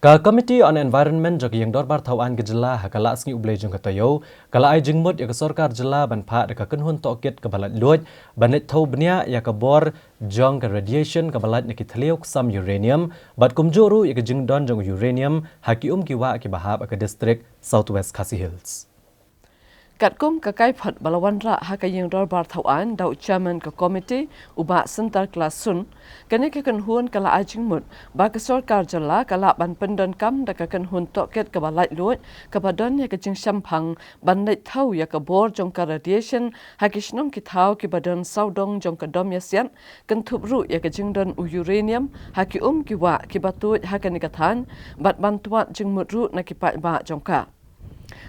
Ka Committee on Environment jogi yang dorbar tauan gejala hakala asngi ublay jung katayo kala ay jingmut ya sorkar jela ban pha de ka kenhun tokit ka balat luoj banet thau bnia ya ka bor jong ka radiation ka balat ki thliok sam uranium bat kumjuru ya ka jingdon jong uranium haki kiwa ki bahab ka district Southwest Khasi Hills. Katkum kakai phat balawan ra hakayeng dor bar thauan dau chairman ka committee uba sentar kelas sun kane ka kan huan kala ajing mut ba ka sarkar jala kala ban pendon kam da ka kan hun toket ka balai lut ka badon ya ka jing sampang ban nai thau ya ka bor jong ka radiation hakishnong ki thau ki badon saudong jong ka dom ya sian kan thup ru ya ka jing don uranium haki ki wa ki batu hakani ka than bat bantuat jing mut ru na ki pa ba jong ka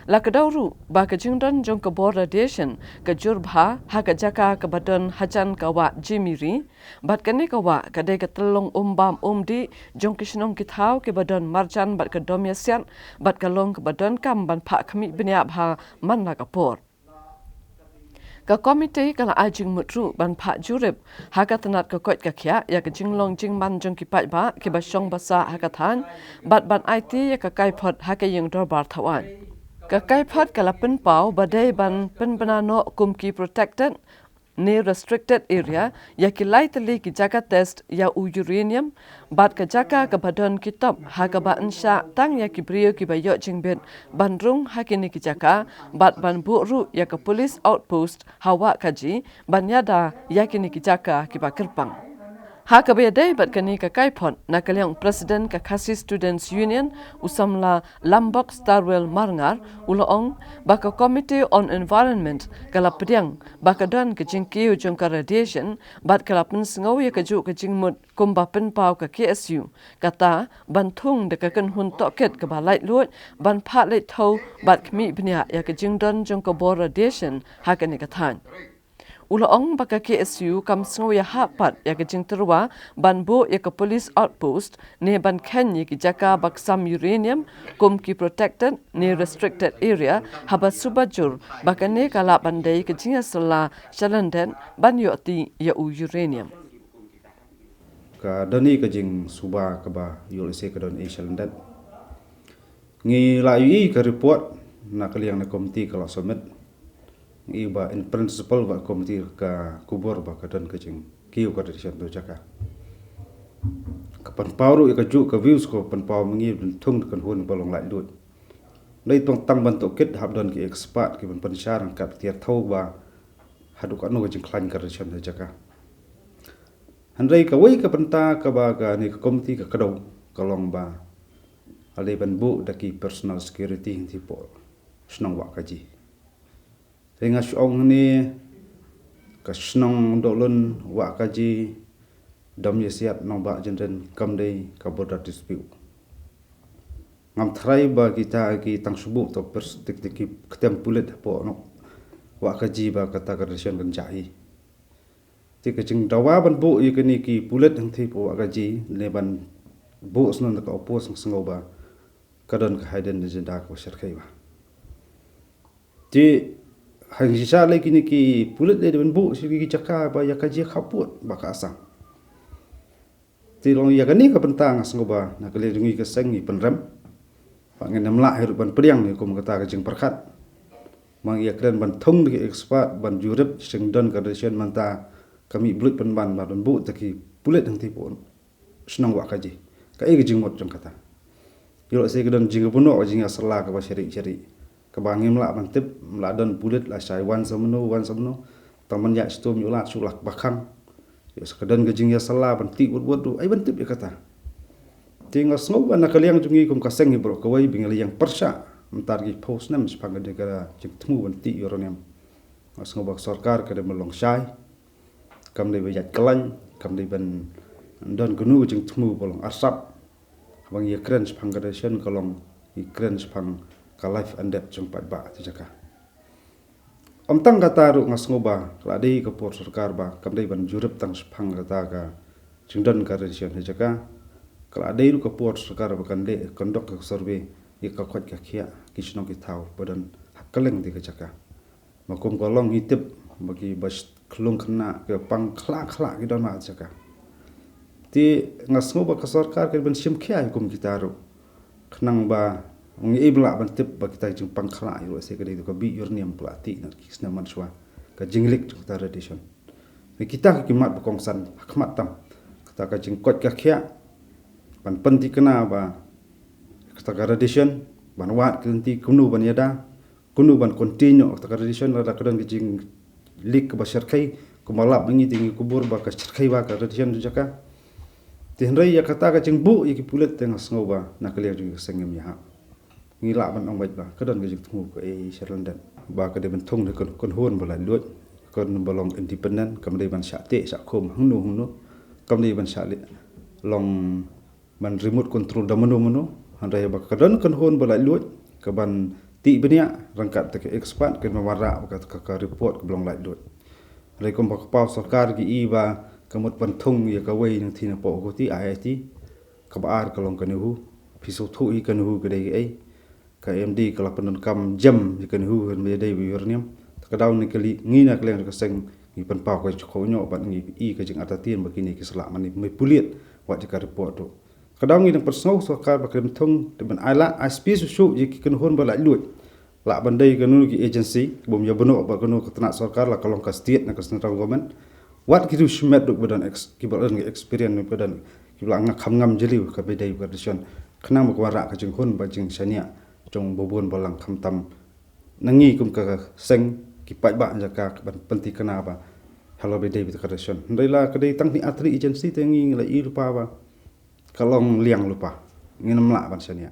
Lakadauru ba ka jingdon jong ka bor radiation ka jurbha ha ka jaka ka badon hajan ka wa jimiri bat ka ne ka wa ka de ka telong bam di jong kishnong ki thau ke badon marjan bat ka domyasian bat ka long ka badon kam ban pha khami bnya bha man la ka por ka komite kala ajing mutru ban pha jurip ha ka tanat ka kot ka khya ya ka jinglong jingman jong ki pai ba ki ba shong basa ha ka than bat ban it ya ka kai phot ha ka yeng dor bar thawan Kakai phat kalapen pau badai ban penbanano kumki protected ne restricted area ya ki lightly ki jaka test ya uranium bat ka jaka ka badon kitab ha ka ba insha tang ya ki brio ki bayo jingbet bandrung ha ki ni ki jaka bat ban bu ru ya ka police outpost hawa kaji banyada ya ki ni ki jaka ki ba kerpang ha ka be dai bat kani ka kai phon na kalyang president ka Khasi Students Union usamla Lambok Starwell Marngar ulong ba ka committee on environment kala pdiang ba ka don ka jingki jong ka radiation bat kala pun sngau ya ka ju ka jingmut kumba pen pau ka KSU kata banthung de ka kan hun toket ka ba lai lut ban pha lai thau bat khmi bnya ya ka jingdon jong ka bor radiation ha ka ni ka than Ulaong baka KSU kam sngo ya hapat ya ke jingterwa banbo ya ke police outpost ne ban khen ya ki jaka baksam uranium kum ki protected ne restricted area haba subajur baka ne kala bandai ke jinga sala chalanden ban yo ti ya uranium ka dani ka jing suba ka ba yul se ka don chalenden ngi la yi ka report na kaliang na komiti kala somet iba in principle ba komiti ka kubur ba ka don ka jing kiu ka tradition do jaka kapan pauru ka ju ka views ko pan pau mengi thung kan hun balong lai lut nei tong tang ban to kit hab don ki expert ki ban sharan ka tiar thau ba haduk anu ka jing klan ka tradition do jaka handai ka wei ka panta ka ba ka ni ka komiti ka kadau kalong ba ale ban bu daki personal security ti po snong wa ka ji Tengah syong ni kasnong dolun wa kaji dam yesiat nong ba jenden kam dei kaboda dispute ngam trai ba kita ki tang subu to perspektif ketem pulet po no wa kaji ba kata kadasian kan jai ti ka jing dawa ban bu i kini ki pulet hang thi po wa kaji le ban bu snon ka opos sngo ba kadon ka haiden de jenda ko serkai ba ti hang sisa lagi ni ki pulut dia ben sigi ki caka ba ya kaji khaput ba ka asang ti long ya kani ka pentang asngoba na kali dungi ka sengi penrem pa ngin namla hirup ban priang ni ko kata ka jing perkhat mang ya kren ban thong di expert ban jurip sing don ka decision manta kami bulut pen ban ban bu taki pulut hang ti pon snong wa kaji ka e jing mot jong kata yo se ka don jing puno jing asla ka ba syari Kabangim la mantip mladon bulit la sai wan samno taman ya stum yula sulak bakang ya sekedan gejing ya sala banti buat du ai bantip ya kata tinggal sngob na kaliang jungi kum kaseng hi bro kawai bingali yang persya mentar gi post nam sepanga de gara jing temu banti yoroniam sngob sarkar kada melong sai kam de bejat kelan kam de ban don gnu jing temu bolong asap bang ya kren sepanga de sen kolong ikren sepang ka life and death jumpat ba ti jaka tang kata ru ngasngoba kladi ka por sarkar ba kamdai ban jurip tang spang kata ka jingdan ka region jaka kladi ru ka por sarkar ba kande kondok ka survey i ka khot ka khia kisno ki thau badan hakaleng ti ka jaka makum kolong hitip bagi bas klung khna ke pang khla ki don ma jaka ti ngasngoba ka sarkar ka ban sim khia kum kita ru kenang ba ngi ibla ban tip ba kita jing pangkhra yu se kadai to ka bi urniam plati na kisna manswa ka jinglik tu ta tradition kita ki mat ba kongsan hakmat tam kita ka jing kot ka khia ban panti kena ba kita ka tradition ban wat kunti kunu ban yada kunu ban continue kita ka tradition la kadang jing lik ba syarkai kumalap ngi tingi kubur ba ka syarkai ba ka tradition tu jaka tinrai ya kata ka jing bu ki pulet teng sngoba na kaliya jing sengem ya ngila ban ong ba kadang ka jing tungu ko sherlandan ba ka de ban thong de kon hon ba la lut kon balong independent kam de ban sha te sha khom hnu kam de ban sha le long ban remote control da mano handai ba kadang kon hon ba la lut ka ban ti benia rangkat te expert ke mawara ka report ke belong la lut re kom ba pa sarkar gi i ba kamut panthung ya kawai nang thina po ko ti IIT ka baar ka long kanu piso thu I kanu ka dei ai ka MD ka lapan kam jam ka kanu me dei bi yorniam ka daw ni kali ngina kleng ka seng ni pan pa ko ko nyo ban ngi I ka jing atatin ba kini ki sala mani me puliet wa ka report to ka daw ngi nang persno so ka ba kem thung de ban ala SP su ji ki kanu hon ba la lut la bandai kanu ki agency bom ya bono ba kanu ka tana sarkar la kalong ka state na ka central government wat kitu shmet duk badan kibalan experience badan kiblang ngam ngam jeli ka bedai tradition khnang ko ra ka jing hun ba jing sania jong bobon balang kham tam nangi kum ka seng ki pai ba jaka ban penti kana ba hello bedai tradition ndai la ka dei tang ni atri agency tengi la I lupa ba kalong liang lupa nginam la ban sania